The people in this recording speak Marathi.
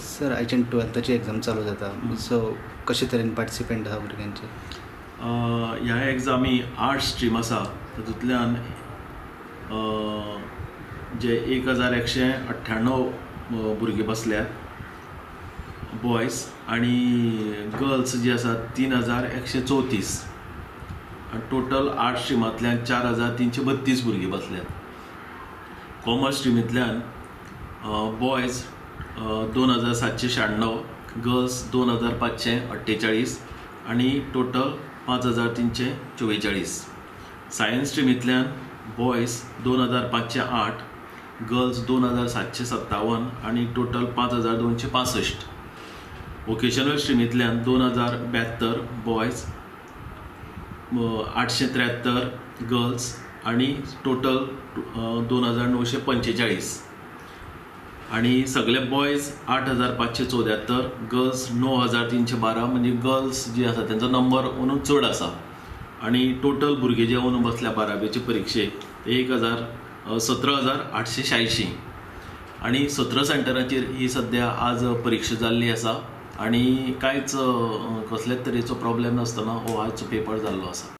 सर आयच्यान 12th एग्जाम चालू जाता सो कशे तरेन पार्टिसिपेंट आहा भुरग्यांचे? ह्या एग्जामी आर्ट्स स्ट्रीम आसा तातूंतल्यान जे 1198 भुरगे बसल्यात बॉयज आनी गर्ल्स जी आसा 3134 आनी टोटल आर्ट्स स्ट्रिमांतल्यान 4332 भुरगे बसल्यात. कॉमर्स स्ट्रिमींतल्यान बॉयज 2796, गर्ल्स 2548 आनी टोटल 5344. सायन्स स्ट्रिमींतल्यान बॉयज 2508, गर्ल्स 2757 आनी टोटल 5265. वोकेशनल स्ट्रिमींतल्यान 2072 बॉयज, 873 गर्ल्स आनी टोटल 2945. आणि सगळे बॉयज 8574, गर्ल्स 9312. म्हणजे गर्ल्स जी आसा त्यांचा नंबर अंदूं चड आसा. आणि टोटल भुरगे जे अंदूं बसल्या 12वीचे परिक्षेक 17,886. आणि 17 सेंटरांचेर ही सद्या आज परीक्षा जाल्ली आसा. आणि कांयच कसलेच तरेचो प्रॉब्लेम नासतना हो आजचो पेपर जाल्लो आसा.